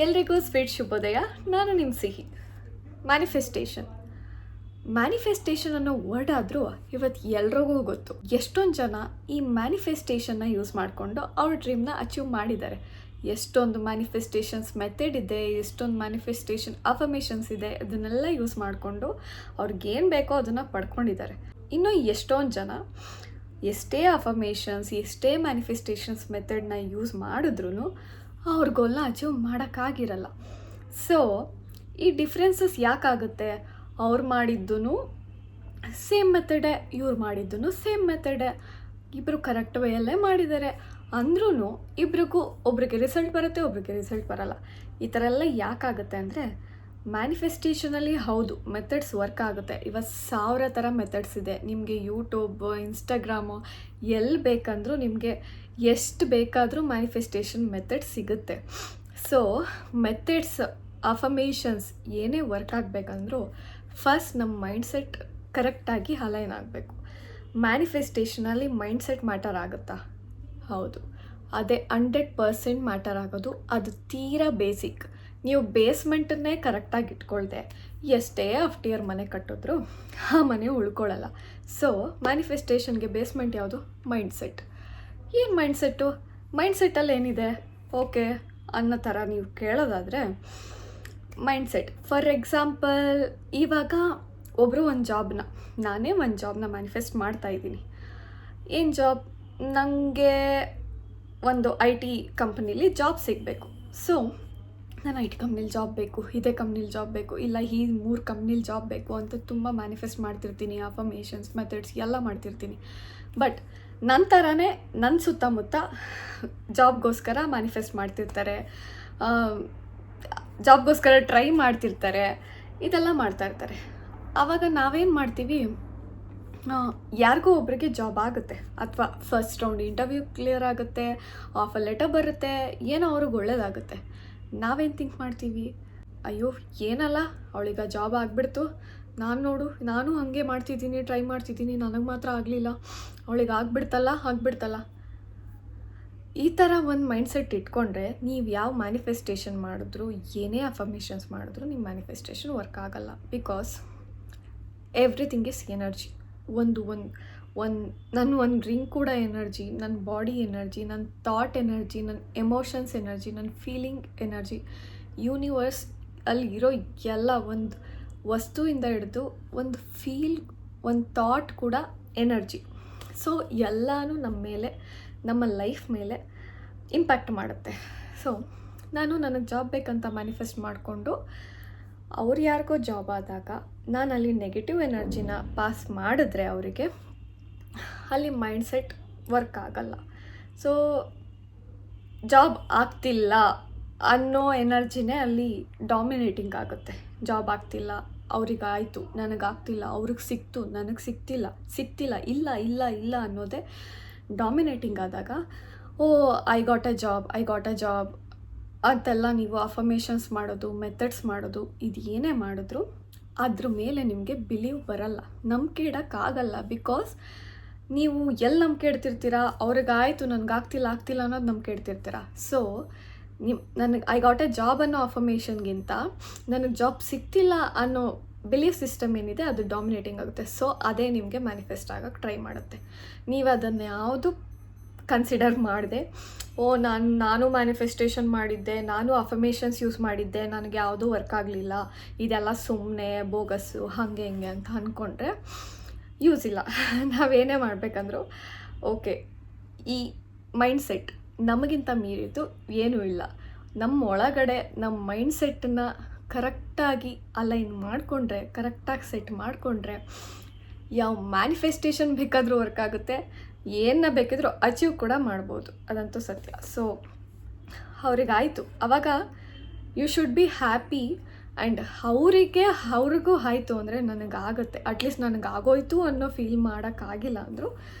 ಎಲ್ರಿಗೂ ಸ್ವೀಟ್ ಶುಭೋದಯ. ನಾನು ನಿಮ್ಮ ಸಿಹಿ. ಮ್ಯಾನಿಫೆಸ್ಟೇಷನ್ ಅನ್ನೋ ವರ್ಡ್ ಆದರೂ ಇವತ್ತು ಎಲ್ರಿಗೂ ಗೊತ್ತು. ಎಷ್ಟೊಂದು ಜನ ಈ ಮ್ಯಾನಿಫೆಸ್ಟೇಷನ್ನ ಯೂಸ್ ಮಾಡಿಕೊಂಡು ಅವ್ರ ಡ್ರೀಮ್ನ ಅಚೀವ್ ಮಾಡಿದ್ದಾರೆ. ಎಷ್ಟೊಂದು ಮ್ಯಾನಿಫೆಸ್ಟೇಷನ್ಸ್ ಮೆಥಡ್ ಇದೆ, ಎಷ್ಟೊಂದು ಮ್ಯಾನಿಫೆಸ್ಟೇಷನ್ ಅಫರ್ಮೇಷನ್ಸ್ ಇದೆ. ಅದನ್ನೆಲ್ಲ ಯೂಸ್ ಮಾಡಿಕೊಂಡು ಅವ್ರಿಗೇನು ಬೇಕೋ ಅದನ್ನು ಪಡ್ಕೊಂಡಿದ್ದಾರೆ. ಇನ್ನು ಎಷ್ಟೊಂದು ಜನ ಎಷ್ಟೇ ಅಫರ್ಮೇಷನ್ಸ್, ಎಷ್ಟೇ ಮ್ಯಾನಿಫೆಸ್ಟೇಷನ್ಸ್ ಮೆಥಡ್ನ ಯೂಸ್ ಮಾಡಿದ್ರೂ ಅವ್ರ ಗೋಲ್ನ ಅಚೀವ್ ಮಾಡೋಕ್ಕಾಗಿರಲ್ಲ. ಸೊ ಈ ಡಿಫ್ರೆನ್ಸಸ್ ಯಾಕಾಗುತ್ತೆ? ಅವ್ರು ಮಾಡಿದ್ದೂ ಸೇಮ್ ಮೆಥಡೇ, ಇವ್ರು ಮಾಡಿದ್ದೂ ಸೇಮ್ ಮೆಥಡೇ, ಇಬ್ಬರು ಕರೆಕ್ಟ್ ವೇಯಲ್ಲೇ ಮಾಡಿದ್ದಾರೆ ಅಂದ್ರೂ ಇಬ್ರಿಗೂ ಒಬ್ರಿಗೆ ರಿಸಲ್ಟ್ ಬರುತ್ತೆ, ಒಬ್ರಿಗೆ ರಿಸಲ್ಟ್ ಬರಲ್ಲ. ಈ ಥರ ಎಲ್ಲ ಯಾಕಾಗುತ್ತೆ ಅಂದರೆ, ಮ್ಯಾನಿಫೆಸ್ಟೇಷನಲ್ಲಿ ಹೌದು ಮೆಥಡ್ಸ್ ವರ್ಕ್ ಆಗುತ್ತೆ. ಇವತ್ತು 1000 ಥರ ಮೆಥಡ್ಸ್ ಇದೆ. ನಿಮಗೆ ಯೂಟ್ಯೂಬ್, ಇನ್ಸ್ಟಾಗ್ರಾಮು ಎಲ್ಲಿ ಬೇಕಂದ್ರೂ ನಿಮಗೆ ಎಷ್ಟು ಬೇಕಾದರೂ ಮ್ಯಾನಿಫೆಸ್ಟೇಷನ್ ಮೆಥಡ್ ಸಿಗುತ್ತೆ. ಸೊ ಮೆಥಡ್ಸ್, ಅಫರ್ಮೇಷನ್ಸ್ ಏನೇ ವರ್ಕ್ ಆಗಬೇಕಂದ್ರೂ ಫಸ್ಟ್ ನಮ್ಮ ಮೈಂಡ್ಸೆಟ್ ಕರೆಕ್ಟಾಗಿ ಅಲೈನ್ ಆಗಬೇಕು. ಮ್ಯಾನಿಫೆಸ್ಟೇಷನಲ್ಲಿ ಮೈಂಡ್ಸೆಟ್ ಮ್ಯಾಟರ್ ಆಗುತ್ತಾ? ಹೌದು, ಅದೇ 100% ಮ್ಯಾಟರ್ ಆಗೋದು. ಅದು ತೀರಾ ಬೇಸಿಕ್. ನೀವು ಬೇಸ್ಮೆಂಟನ್ನೇ ಕರೆಕ್ಟಾಗಿ ಇಟ್ಕೊಳ್ದೆ ಎಷ್ಟೇ ಅಫ್ಟಿಯರ್ ಮನೆ ಕಟ್ಟಿದ್ರು ಆ ಮನೆ ಉಳ್ಕೊಳ್ಳಲ್ಲ. ಸೊ ಮ್ಯಾನಿಫೆಸ್ಟೇಷನ್ಗೆ ಬೇಸ್ಮೆಂಟ್ ಯಾವುದು? ಮೈಂಡ್ಸೆಟ್. ಏನು ಮೈಂಡ್ಸೆಟ್ಟಲ್ಲಿ ಏನಿದೆ ಓಕೆ ಅನ್ನೋ ಥರ ನೀವು ಕೇಳೋದಾದರೆ, ಮೈಂಡ್ಸೆಟ್ ಫಾರ್ ಎಕ್ಸಾಂಪಲ್, ಇವಾಗ ಒಬ್ಬರು ನಾನೇ ಒಂದು ಜಾಬ್ನ ಮ್ಯಾನಿಫೆಸ್ಟ್ ಮಾಡ್ತಾಯಿದ್ದೀನಿ. ಏನು ಜಾಬ್? ನನಗೆ ಒಂದು IT ಕಂಪ್ನೀಲಿ ಜಾಬ್ ಸಿಗಬೇಕು. ಸೊ ನಾನು IT ಕಂಪ್ನೀಲಿ ಜಾಬ್ ಬೇಕು, ಇದೇ ಕಂಪ್ನೀಲಿ ಜಾಬ್ ಬೇಕು, ಇಲ್ಲ ಈ 3 ಕಂಪ್ನೀಲಿ ಜಾಬ್ ಬೇಕು ಅಂತ ತುಂಬ ಮ್ಯಾನಿಫೆಸ್ಟ್ ಮಾಡ್ತಿರ್ತೀನಿ. ಅಫರ್ಮೇಷನ್ಸ್, ಮೆಥಡ್ಸ್ ಎಲ್ಲ ಮಾಡ್ತಿರ್ತೀನಿ. ಬಟ್ ನನ್ನ ಥರನೇ ನನ್ನ ಸುತ್ತಮುತ್ತ ಜಾಬ್ಗೋಸ್ಕರ ಮ್ಯಾನಿಫೆಸ್ಟ್ ಮಾಡ್ತಿರ್ತಾರೆ, ಜಾಬ್ಗೋಸ್ಕರ ಟ್ರೈ ಮಾಡ್ತಿರ್ತಾರೆ, ಇದೆಲ್ಲ ಮಾಡ್ತಾಯಿರ್ತಾರೆ. ಆವಾಗ ನಾವೇನು ಮಾಡ್ತೀವಿ? ಯಾರಿಗೋ ಒಬ್ರಿಗೆ ಜಾಬ್ ಆಗುತ್ತೆ, ಅಥವಾ ಫಸ್ಟ್ ರೌಂಡ್ ಇಂಟರ್ವ್ಯೂ ಕ್ಲಿಯರ್ ಆಗುತ್ತೆ, ಆಫರ್ ಲೆಟರ್ ಬರುತ್ತೆ, ಏನೋ ಅವ್ರಿಗೆ ಒಳ್ಳೇದಾಗುತ್ತೆ. ನಾವೇನು ಥಿಂಕ್ ಮಾಡ್ತೀವಿ? ಅಯ್ಯೋ ಏನಲ್ಲ, ಅವಳಿಗೆ ಜಾಬ್ ಆಗಿಬಿಡ್ತು, ನಾನು ಹಾಗೆ ಮಾಡ್ತಿದ್ದೀನಿ, ಟ್ರೈ ಮಾಡ್ತಿದ್ದೀನಿ, ನನಗೆ ಮಾತ್ರ ಆಗಲಿಲ್ಲ, ಅವಳಿಗೆ ಆಗ್ಬಿಡ್ತಲ್ಲ. ಈ ಥರ ಒಂದು ಮೈಂಡ್ಸೆಟ್ ಇಟ್ಕೊಂಡ್ರೆ ನೀವು ಯಾವ ಮ್ಯಾನಿಫೆಸ್ಟೇಷನ್ ಮಾಡಿದ್ರು, ಏನೇ ಅಫರ್ಮೇಷನ್ಸ್ ಮಾಡಿದ್ರು ನಿಮ್ಮ ಮ್ಯಾನಿಫೆಸ್ಟೇಷನ್ ವರ್ಕ್ ಆಗಲ್ಲ. Because everything is energy. ನನ್ನ ಒಂದು ರಿಂಗ್ ಕೂಡ ಎನರ್ಜಿ, ನನ್ನ ಬಾಡಿ ಎನರ್ಜಿ, ನನ್ನ ಥಾಟ್ ಎನರ್ಜಿ, ನನ್ನ ಎಮೋಷನ್ಸ್ ಎನರ್ಜಿ, ನನ್ನ ಫೀಲಿಂಗ್ ಎನರ್ಜಿ. ಯೂನಿವರ್ಸ್ ಅಲ್ಲಿ ಇರೋ ಎಲ್ಲ, ಒಂದು ವಸ್ತುವಿಂದ ಹಿಡಿದು ಒಂದು ಫೀಲ್, ಒಂದು ಥಾಟ್ ಕೂಡ ಎನರ್ಜಿ. ಸೊ ಎಲ್ಲನೂ ನಮ್ಮ ಮೇಲೆ, ನಮ್ಮ ಲೈಫ್ ಮೇಲೆ ಇಂಪ್ಯಾಕ್ಟ್ ಮಾಡುತ್ತೆ. ಸೊ ನನಗೆ ಜಾಬ್ ಬೇಕಂತ ಮ್ಯಾನಿಫೆಸ್ಟ್ ಮಾಡಿಕೊಂಡು ಅವ್ರು ಯಾರಿಗೋ ಜಾಬ್ ಆದಾಗ ನಾನು ಅಲ್ಲಿ ನೆಗೆಟಿವ್ ಎನರ್ಜಿನ ಪಾಸ್ ಮಾಡಿದ್ರೆ ಅವರಿಗೆ ಅಲ್ಲಿ ಮೈಂಡ್ಸೆಟ್ ವರ್ಕ್ ಆಗಲ್ಲ. ಸೊ ಜಾಬ್ ಆಗ್ತಿಲ್ಲ ಅನ್ನೋ ಎನರ್ಜಿನೇ ಅಲ್ಲಿ ಡಾಮಿನೇಟಿಂಗ್ ಆಗುತ್ತೆ. ಜಾಬ್ ಆಗ್ತಿಲ್ಲ, ಅವ್ರಿಗಾಯಿತು, ನನಗಾಗ್ತಿಲ್ಲ, ಅವ್ರಿಗೆ ಸಿಕ್ತು, ನನಗೆ ಸಿಕ್ತಿಲ್ಲ, ಇಲ್ಲ ಅನ್ನೋದೇ ಡಾಮಿನೇಟಿಂಗ್ ಆದಾಗ, ಐ ಗಾಟ್ ಅ ಜಾಬ್ ಅಂತೆಲ್ಲ ನೀವು ಅಫರ್ಮೇಷನ್ಸ್ ಮಾಡೋದು, ಮೆಥಡ್ಸ್ ಮಾಡೋದು, ಇದು ಏನೇ ಮಾಡಿದ್ರು ಅದ್ರ ಮೇಲೆ ನಿಮಗೆ ಬಿಲೀವ್ ಬರಲ್ಲ, ನಂಬಿಕೆ ಇಡೋಕ್ಕಾಗಲ್ಲ. ಬಿಕಾಸ್ ನೀವು ಎಲ್ಲಿ ನಂಬಿಕೆ ಇಡ್ತಿರ್ತೀರಾ? ಅವ್ರಿಗಾಯಿತು, ನನಗಾಗ್ತಿಲ್ಲ ಅನ್ನೋದು ನಂಬಿಕೆ ಇಡ್ತಿರ್ತೀರ. ಸೊ ನನಗೆ ಐ ಗಾಟ್ ಎ ಜಾಬ್ ಅನ್ನೋ ಅಫರ್ಮೇಷನ್ಗಿಂತ ನನಗೆ ಜಾಬ್ ಸಿಗ್ತಿಲ್ಲ ಅನ್ನೋ ಬಿಲೀಫ್ ಸಿಸ್ಟಮ್ ಏನಿದೆ ಅದು ಡಾಮಿನೇಟಿಂಗ್ ಆಗುತ್ತೆ. ಸೊ ಅದೇ ನಿಮಗೆ ಮ್ಯಾನಿಫೆಸ್ಟ್ ಆಗೋಕ್ಕೆ ಟ್ರೈ ಮಾಡುತ್ತೆ. ನೀವು ಅದನ್ನು ಯಾವುದು ಕನ್ಸಿಡರ್ ಮಾಡಿದೆ, ನಾನು ಮ್ಯಾನಿಫೆಸ್ಟೇಷನ್ ಮಾಡಿದ್ದೆ, ನಾನು ಅಫರ್ಮೇಷನ್ಸ್ ಯೂಸ್ ಮಾಡಿದ್ದೆ, ನನಗೆ ಯಾವುದೂ ವರ್ಕ್ ಆಗಲಿಲ್ಲ, ಇದೆಲ್ಲ ಸುಮ್ಮನೆ ಬೋಗಸ್ಸು, ಹಾಗೆ ಹಿಂಗೆ ಅಂತ ಅಂದ್ಕೊಂಡ್ರೆ ಯೂಸ್ ಇಲ್ಲ. ನಾವೇನೇ ಮಾಡಬೇಕಂದ್ರೂ ಓಕೆ, ಈ ಮೈಂಡ್ಸೆಟ್ ನಮಗಿಂತ ಮೀರಿದ್ದು ಏನೂ ಇಲ್ಲ. ನಮ್ಮ ಒಳಗಡೆ ನಮ್ಮ ಮೈಂಡ್ಸೆಟ್ಟನ್ನು ಕರೆಕ್ಟಾಗಿ ಅಲೈನ್ ಮಾಡಿಕೊಂಡ್ರೆ, ಕರೆಕ್ಟಾಗಿ ಸೆಟ್ ಮಾಡಿಕೊಂಡ್ರೆ ಯಾವ ಮ್ಯಾನಿಫೆಸ್ಟೇಷನ್ ಬೇಕಾದರೂ ವರ್ಕ್ ಆಗುತ್ತೆ, ಏನನ್ನ ಬೇಕಿದ್ರೂ ಅಚೀವ್ ಕೂಡ ಮಾಡ್ಬೋದು, ಅದಂತೂ ಸತ್ಯ. ಸೊ ಅವ್ರಿಗಾಯಿತು, ಆವಾಗ you should be happy. And ಅವ್ರಿಗೂ ಆಯಿತು ಅಂದರೆ ನನಗಾಗುತ್ತೆ, ಅಟ್ಲೀಸ್ಟ್ ನನಗಾಗೋಯ್ತು ಅನ್ನೋ ಫೀಲ್ ಮಾಡೋಕ್ಕಾಗಿಲ್ಲ ಅಂದರೂ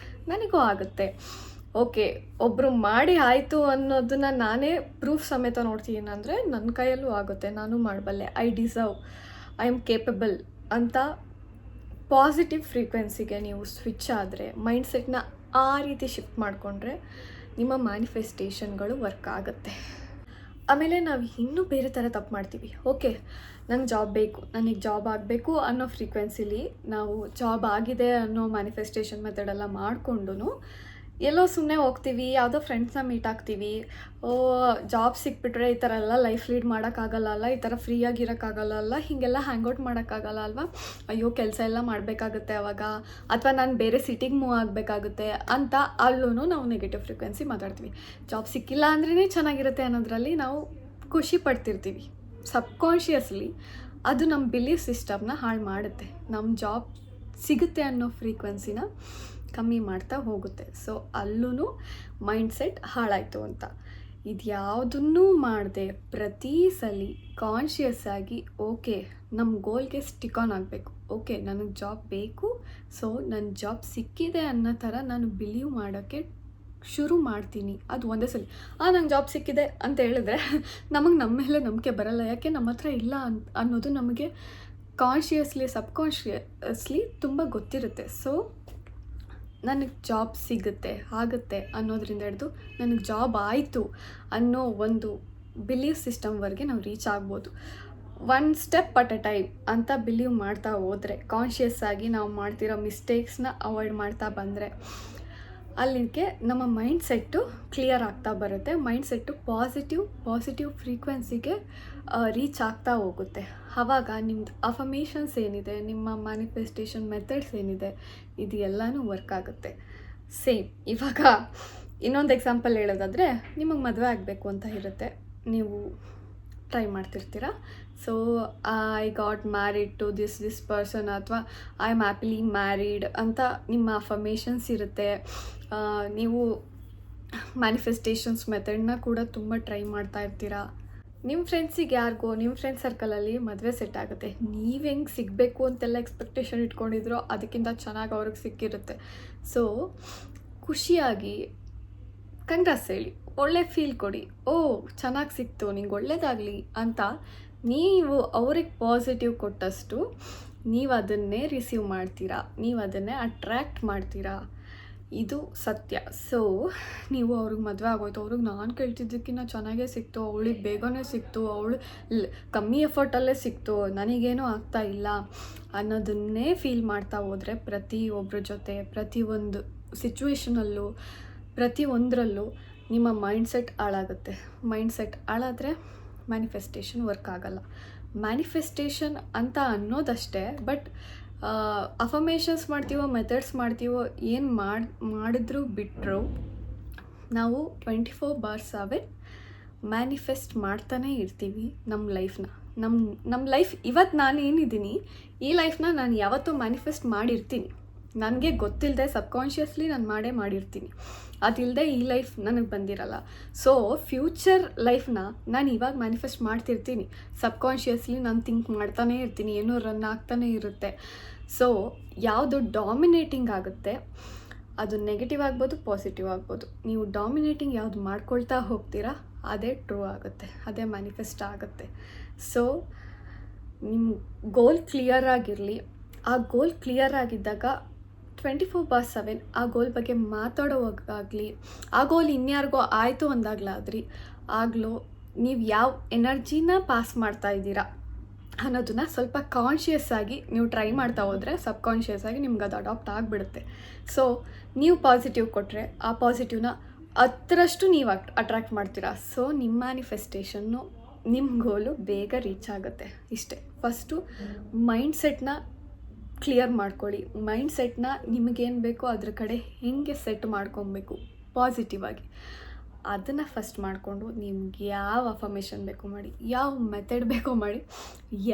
ನನಗೂ ಆಗುತ್ತೆ. ಓಕೆ, ಒಬ್ಬರು ಮಾಡಿ ಆಯಿತು ಅನ್ನೋದನ್ನು ನಾನೇ ಪ್ರೂಫ್ ಸಮೇತ ನೋಡ್ತೀನಿ ಅಂದರೆ ನನ್ನ ಕೈಯಲ್ಲೂ ಆಗುತ್ತೆ, ನಾನು ಮಾಡಬಲ್ಲೆ, I deserve, I am capable ಅಂತ ಪಾಸಿಟಿವ್ ಫ್ರೀಕ್ವೆನ್ಸಿಗೆ ನೀವು ಸ್ವಿಚ್ ಆದರೆ, ಮೈಂಡ್ಸೆಟ್ನ ಆ ರೀತಿ ಶಿಫ್ಟ್ ಮಾಡಿಕೊಂಡ್ರೆ ನಿಮ್ಮ ಮ್ಯಾನಿಫೆಸ್ಟೇಷನ್ಗಳು ವರ್ಕ್ ಆಗುತ್ತೆ. ಆಮೇಲೆ ನಾವು ಇನ್ನೂ ಬೇರೆ ಥರ ತಪ್ಪು ಮಾಡ್ತೀವಿ. ಓಕೆ, ನಂಗೆ ಜಾಬ್ ಬೇಕು, ನನಗೆ ಜಾಬ್ ಆಗಬೇಕು ಅನ್ನೋ ಫ್ರೀಕ್ವೆನ್ಸಿಲಿ ನಾವು ಜಾಬ್ ಆಗಿದೆ ಅನ್ನೋ ಮ್ಯಾನಿಫೆಸ್ಟೇಷನ್ ಮೆಥಡೆಲ್ಲ ಮಾಡಿಕೊಂಡು ಎಲ್ಲೋ ಸುಮ್ಮನೆ ಹೋಗ್ತೀವಿ, ಯಾವುದೋ ಫ್ರೆಂಡ್ಸ್ನ ಮೀಟ್ ಆಗ್ತೀವಿ. ಜಾಬ್ ಸಿಕ್ಬಿಟ್ರೆ ಈ ಥರ ಎಲ್ಲ ಲೈಫ್ ಲೀಡ್ ಮಾಡೋಕ್ಕಾಗಲ್ಲ ಅಲ್ಲ, ಈ ಥರ ಫ್ರೀಯಾಗಿರೋಕ್ಕಾಗಲ್ಲ ಅಲ್ಲ, ಹೀಗೆಲ್ಲ ಹ್ಯಾಂಗ್ಔಟ್ ಮಾಡೋಕ್ಕಾಗಲ್ಲ ಅಲ್ವಾ, ಅಯ್ಯೋ ಕೆಲಸ ಎಲ್ಲ ಮಾಡಬೇಕಾಗುತ್ತೆ ಅವಾಗ, ಅಥವಾ ನಾನು ಬೇರೆ ಸಿಟಿಗೆ ಮೂವ್ ಆಗಬೇಕಾಗುತ್ತೆ ಅಂತ ಅಲ್ಲೂ ನಾವು ನೆಗೆಟಿವ್ ಫ್ರೀಕ್ವೆನ್ಸಿ ಮಾತಾಡ್ತೀವಿ. ಜಾಬ್ ಸಿಕ್ಕಿಲ್ಲ ಅಂದ್ರೇ ಚೆನ್ನಾಗಿರುತ್ತೆ ಅನ್ನೋದ್ರಲ್ಲಿ ನಾವು ಖುಷಿ ಪಡ್ತಿರ್ತೀವಿ. ಸಬ್ಕಾನ್ಷಿಯಸ್ಲಿ ಅದು ನಮ್ಮ ಬಿಲೀಫ್ ಸಿಸ್ಟಮ್ನ ಹಾಳು ಮಾಡುತ್ತೆ. ನಮ್ಮ ಜಾಬ್ ಸಿಗುತ್ತೆ ಅನ್ನೋ ಫ್ರೀಕ್ವೆನ್ಸಿನ ಕಮ್ಮಿ ಮಾಡ್ತಾ ಹೋಗುತ್ತೆ. ಸೊ ಅಲ್ಲೂ ಮೈಂಡ್ಸೆಟ್ ಹಾಳಾಯಿತು ಅಂತ. ಇದು ಯಾವುದನ್ನೂ ಮಾಡದೆ ಪ್ರತಿ ಸಲ ಕಾನ್ಷಿಯಸ್ ಆಗಿ ಓಕೆ, ನಮ್ಮ ಗೋಲ್ಗೆ ಸ್ಟಿಕ್ ಆನ್ ಆಗಬೇಕು. ಓಕೆ, ನನಗೆ ಜಾಬ್ ಬೇಕು, ಸೊ ನನ್ನ ಜಾಬ್ ಸಿಕ್ಕಿದೆ ಅನ್ನೋ ಥರ ನಾನು ಬಿಲೀವ್ ಮಾಡೋಕ್ಕೆ ಶುರು ಮಾಡ್ತೀನಿ. ಅದು ಒಂದೇ ಸಲ ನಂಗೆ ಜಾಬ್ ಸಿಕ್ಕಿದೆ ಅಂತ ಹೇಳಿದ್ರೆ ನಮಗೆ ನಮ್ಮ ಮೇಲೆ ನಂಬಿಕೆ ಬರಲ್ಲ. ಯಾಕೆ, ನಮ್ಮ ಹತ್ರ ಇಲ್ಲ ಅನ್ನೋದು ನಮಗೆ ಕಾನ್ಷಿಯಸ್ಲಿ ಸಬ್ಕಾನ್ಷಿಯಸ್ಲಿ ತುಂಬ ಗೊತ್ತಿರುತ್ತೆ. ಸೊ ನನಗೆ ಜಾಬ್ ಸಿಗುತ್ತೆ ಆಗುತ್ತೆ ಅನ್ನೋದ್ರಿಂದ ಹಿಡಿದು ನನಗೆ ಜಾಬ್ ಆಯಿತು ಅನ್ನೋ ಒಂದು ಬಿಲೀವ್ ಸಿಸ್ಟಮ್ವರೆಗೆ ನಾವು ರೀಚ್ ಆಗ್ಬೋದು. One step at A time ಅಂತ ಬಿಲೀವ್ ಮಾಡ್ತಾ ಹೋದರೆ, ಕಾನ್ಷಿಯಸ್ ಆಗಿ ನಾವು ಮಾಡ್ತಿರೋ ಮಿಸ್ಟೇಕ್ಸ್ನ ಅವಾಯ್ಡ್ ಮಾಡ್ತಾ ಬಂದರೆ ಅಲ್ಲಿಗೆ ನಮ್ಮ ಮೈಂಡ್ಸೆಟ್ಟು ಕ್ಲಿಯರ್ ಆಗ್ತಾ ಬರುತ್ತೆ. ಮೈಂಡ್ಸೆಟ್ಟು ಪಾಸಿಟಿವ್ ಫ್ರೀಕ್ವೆನ್ಸಿಗೆ ರೀಚ್ ಆಗ್ತಾ ಹೋಗುತ್ತೆ. ಆವಾಗ ನಿಮ್ಮದು ಅಫರ್ಮೇಷನ್ಸ್ ಏನಿದೆ, ನಿಮ್ಮ ಮ್ಯಾನಿಫೆಸ್ಟೇಷನ್ ಮೆಥಡ್ಸ್ ಏನಿದೆ, ಇದು ಎಲ್ಲನೂ ವರ್ಕ್ ಆಗುತ್ತೆ. ಸೇಮ್ ಇವಾಗ ಇನ್ನೊಂದು ಎಕ್ಸಾಂಪಲ್ ಹೇಳೋದಾದರೆ, ನಿಮಗೆ ಮದುವೆ ಆಗಬೇಕು ಅಂತ ಇರುತ್ತೆ, ನೀವು ಟ್ರೈ ಮಾಡ್ತಿರ್ತೀರ. So I got married to this person, ಅಥವಾ ಐ ಆಮ್ ಹ್ಯಾಪಿಲಿ ಮ್ಯಾರಿಡ್ ಅಂತ ನಿಮ್ಮ ಅಫರ್ಮೇಷನ್ಸ್ ಇರುತ್ತೆ. ನೀವು ಮ್ಯಾನಿಫೆಸ್ಟೇಷನ್ಸ್ ಮೆಥಡ್ನ ಕೂಡ ತುಂಬ ಟ್ರೈ ಮಾಡ್ತಾ ಇರ್ತೀರಾ. ನಿಮ್ಮ ಫ್ರೆಂಡ್ಸಿಗೆ ಯಾರಿಗೋ ನಿಮ್ಮ ಫ್ರೆಂಡ್ ಸರ್ಕಲಲ್ಲಿ ಮದುವೆ ಸೆಟ್ ಆಗುತ್ತೆ. ನೀವು ಹೆಂಗೆ ಸಿಗಬೇಕು ಅಂತೆಲ್ಲ ಎಕ್ಸ್ಪೆಕ್ಟೇಷನ್ ಇಟ್ಕೊಂಡಿದ್ರೋ ಅದಕ್ಕಿಂತ ಚೆನ್ನಾಗಿ ಅವ್ರಿಗೆ ಸಿಕ್ಕಿರುತ್ತೆ. ಸೊ ಖುಷಿಯಾಗಿ ಕಂಗ್ರಾಸ್ ಹೇಳಿ, ಒಳ್ಳೆ ಫೀಲ್ ಕೊಡಿ, ಚೆನ್ನಾಗಿ ಸಿಕ್ತು, ನಿಂಗೆ ಒಳ್ಳೇದಾಗಲಿ ಅಂತ ನೀವು ಅವ್ರಿಗೆ ಪಾಸಿಟಿವ್ ಕೊಟ್ಟಷ್ಟು ನೀವು ಅದನ್ನೇ ರಿಸೀವ್ ಮಾಡ್ತೀರಾ, ನೀವು ಅದನ್ನೇ ಅಟ್ರ್ಯಾಕ್ಟ್ ಮಾಡ್ತೀರಾ. ಇದು ಸತ್ಯ. ಸೊ ನೀವು ಅವ್ರಿಗೆ ಮದುವೆ ಆಗೋಯ್ತು, ಅವ್ರಿಗೆ ನಾನು ಕೇಳ್ತಿದ್ದಕ್ಕಿಂತ ಚೆನ್ನಾಗೇ ಸಿಕ್ತು, ಅವಳಿಗೆ ಬೇಗನೆ ಸಿಕ್ತು, ಅವಳು ಕಮ್ಮಿ ಎಫರ್ಟಲ್ಲೇ ಸಿಕ್ತು, ನನಗೇನೂ ಆಗ್ತಾ ಇಲ್ಲ ಅನ್ನೋದನ್ನೇ ಫೀಲ್ ಮಾಡ್ತಾ ಹೋದರೆ ಪ್ರತಿಯೊಬ್ಬರ ಜೊತೆ ಪ್ರತಿಯೊಂದು ಸಿಚುವೇಷನಲ್ಲೂ ಪ್ರತಿಯೊಂದರಲ್ಲೂ ನಿಮ್ಮ ಮೈಂಡ್ಸೆಟ್ ಹಾಳಾಗುತ್ತೆ. ಮೈಂಡ್ಸೆಟ್ ಹಾಳಾದರೆ ಮ್ಯಾನಿಫೆಸ್ಟೇಷನ್ ವರ್ಕ್ ಆಗಲ್ಲ. ಮ್ಯಾನಿಫೆಸ್ಟೇಷನ್ ಅಂತ ಅನ್ನೋದಷ್ಟೇ, ಬಟ್ ಅಫರ್ಮೇಷನ್ಸ್ ಮಾಡ್ತೀವೋ ಮೆಥಡ್ಸ್ ಮಾಡ್ತೀವೋ ಏನು ಮಾಡಿದ್ರು ಬಿಟ್ಟರು ನಾವು 24/7 ಮ್ಯಾನಿಫೆಸ್ಟ್ ಮಾಡ್ತಾನೇ ಇರ್ತೀವಿ ನಮ್ಮ ಲೈಫ್ನ. ನಮ್ಮ ಲೈಫ್ ಇವತ್ತು ನಾನು ಏನಿದ್ದೀನಿ ಈ ಲೈಫ್ನ ನಾನು ಯಾವತ್ತೂ ಮ್ಯಾನಿಫೆಸ್ಟ್ ಮಾಡಿರ್ತೀನಿ. ನನಗೆ ಗೊತ್ತಿಲ್ಲದೆ ಸಬ್ಕಾನ್ಷಿಯಸ್ಲಿ ನಾನು ಮಾಡಿರ್ತೀನಿ. ಅದಿಲ್ಲದೆ ಈ ಲೈಫ್ ನನಗೆ ಬಂದಿರಲ್ಲ. ಸೊ ಫ್ಯೂಚರ್ ಲೈಫ್ನ ನಾನು ಇವಾಗ ಮ್ಯಾನಿಫೆಸ್ಟ್ ಮಾಡ್ತಿರ್ತೀನಿ. ಸಬ್ಕಾನ್ಷಿಯಸ್ಲಿ ನಾನು ಥಿಂಕ್ ಮಾಡ್ತಾನೇ ಇರ್ತೀನಿ, ಏನೋ ರನ್ ಆಗ್ತಾನೇ ಇರುತ್ತೆ. ಸೊ ಯಾವುದು ಡಾಮಿನೇಟಿಂಗ್ ಆಗುತ್ತೆ, ಅದು ನೆಗೆಟಿವ್ ಆಗ್ಬೋದು, ಪಾಸಿಟಿವ್ ಆಗ್ಬೋದು. ನೀವು ಡಾಮಿನೇಟಿಂಗ್ ಯಾವುದು ಮಾಡ್ಕೊಳ್ತಾ ಹೋಗ್ತೀರಾ ಅದೇ ಟ್ರೂ ಆಗುತ್ತೆ, ಅದೇ ಮ್ಯಾನಿಫೆಸ್ಟ್ ಆಗುತ್ತೆ. ಸೊ ನಿಮ್ಮ ಗೋಲ್ ಕ್ಲಿಯರ್ ಆಗಿರಲಿ. ಆ ಗೋಲ್ ಕ್ಲಿಯರ್ ಆಗಿದ್ದಾಗ 24/7 ಆ ಗೋಲ್ ಬಗ್ಗೆ ಮಾತಾಡೋವಾಗಲಿ, ಆ ಗೋಲ್ ಇನ್ಯಾರಿಗೋ ಆಯಿತು ಆಗಲೂ ನೀವು ಯಾವ ಎನರ್ಜಿನ ಪಾಸ್ ಮಾಡ್ತಾ ಇದ್ದೀರಾ ಅನ್ನೋದನ್ನ ಸ್ವಲ್ಪ ಕಾನ್ಷಿಯಸ್ ಆಗಿ ನೀವು ಟ್ರೈ ಮಾಡ್ತಾ ಹೋದರೆ ಸಬ್ಕಾನ್ಷಿಯಸ್ ಆಗಿ ನಿಮ್ಗೆ ಅದು ಅಡಾಪ್ಟ್ ಆಗಿಬಿಡುತ್ತೆ. ಸೊ ನೀವು ಪಾಸಿಟಿವ್ ಕೊಟ್ಟರೆ ಆ ಪಾಸಿಟಿವ್ನ 10ರಷ್ಟು ನೀವು ಅಟ್ರ್ಯಾಕ್ಟ್ ಮಾಡ್ತೀರಾ. ಸೊ ನಿಮ್ಮ ಮ್ಯಾನಿಫೆಸ್ಟೇಷನ್ನು ನಿಮ್ಮ ಗೋಲು ಬೇಗ ರೀಚ್ ಆಗುತ್ತೆ. ಇಷ್ಟೇ. ಫಸ್ಟು ಮೈಂಡ್ಸೆಟ್ನ ಕ್ಲಿಯರ್ ಮಾಡ್ಕೊಳ್ಳಿ. ಮೈಂಡ್ಸೆಟ್ನ ನಿಮಗೇನು ಬೇಕೋ ಅದ್ರ ಕಡೆ ಹೇಗೆ ಸೆಟ್ ಮಾಡ್ಕೊಬೇಕು ಪಾಸಿಟಿವ್ ಆಗಿ, ಅದನ್ನು ಫಸ್ಟ್ ಮಾಡಿಕೊಂಡು ನಿಮ್ಗೆ ಯಾವ ಅಫರ್ಮೇಷನ್ ಬೇಕೋ ಮಾಡಿ, ಯಾವ ಮೆಥಡ್ ಬೇಕೋ ಮಾಡಿ,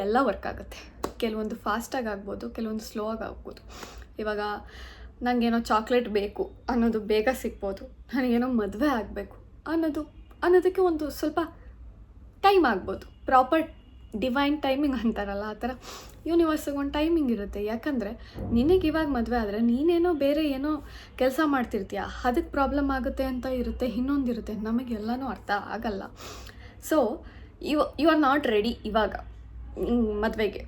ಎಲ್ಲ ವರ್ಕ್ ಆಗುತ್ತೆ. ಕೆಲವೊಂದು ಫಾಸ್ಟಾಗಿ ಆಗ್ಬೋದು, ಕೆಲವೊಂದು ಸ್ಲೋ ಆಗಿ ಆಗ್ಬೋದು. ಇವಾಗ ನನಗೇನೋ ಚಾಕ್ಲೇಟ್ ಬೇಕು ಅನ್ನೋದು ಬೇಗ ಸಿಗ್ಬೋದು, ನನಗೇನೋ ಮದುವೆ ಆಗಬೇಕು ಅನ್ನೋದಕ್ಕೆ ಒಂದು ಸ್ವಲ್ಪ ಟೈಮ್ ಆಗ್ಬೋದು. ಪ್ರಾಪರ್ ಡಿವೈನ್ ಟೈಮಿಂಗ್ ಅಂತಾರಲ್ಲ, ಆ ಥರ ಯೂನಿವರ್ಸಿಗೆ ಒಂದು ಟೈಮಿಂಗ್ ಇರುತ್ತೆ. ಯಾಕಂದರೆ ನಿನಗೆ ಇವಾಗ ಮದುವೆ ಆದರೆ ನೀನೇನೋ ಬೇರೆ ಏನೋ ಕೆಲಸ ಮಾಡ್ತಿರ್ತೀಯ, ಅದಕ್ಕೆ ಪ್ರಾಬ್ಲಮ್ ಆಗುತ್ತೆ ಅಂತ ಇರುತ್ತೆ, ಇನ್ನೊಂದಿರುತ್ತೆ. ನಮಗೆಲ್ಲನೂ ಅರ್ಥ ಆಗಲ್ಲ. So you are not ready ಇವಾಗ ಮದುವೆಗೆ.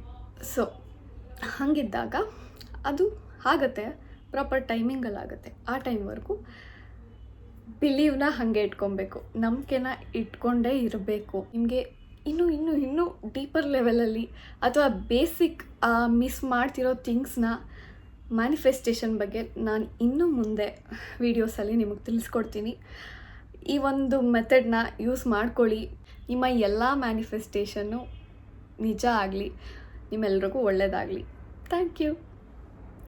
ಸೊ ಹಾಗಿದ್ದಾಗ ಅದು ಆಗುತ್ತೆ, ಪ್ರಾಪರ್ ಟೈಮಿಂಗಲ್ಲಿ ಆಗುತ್ತೆ. ಆ ಟೈಮ್ವರೆಗೂ ಬಿಲೀವ್ನ ಹಾಗೆ ಇಟ್ಕೊಬೇಕು, ನಂಬಿಕೆನ ಇಟ್ಕೊಂಡೇ ಇರಬೇಕು. ನಿಮಗೆ ಇನ್ನೂ ಡೀಪರ್ ಲೆವೆಲಲ್ಲಿ ಅಥವಾ ಬೇಸಿಕ್ ಮಿಸ್ ಮಾಡ್ತಿರೋ ಥಿಂಗ್ಸ್ನ ಮ್ಯಾನಿಫೆಸ್ಟೇಷನ್ ಬಗ್ಗೆ ನಾನು ಇನ್ನು ಮುಂದೆ ವೀಡಿಯೋಸಲ್ಲಿ ನಿಮಗೆ ತಿಳಿಸ್ಕೊಡ್ತೀನಿ. ಈ ಒಂದು ಮೆಥಡ್ನ ಯೂಸ್ ಮಾಡ್ಕೊಳ್ಳಿ. ನಿಮ್ಮ ಎಲ್ಲ ಮ್ಯಾನಿಫೆಸ್ಟೇಷನ್ನು ನಿಜ ಆಗಲಿ, ನಿಮ್ಮೆಲ್ರಿಗೂ ಒಳ್ಳೆಯದಾಗಲಿ. Thank you.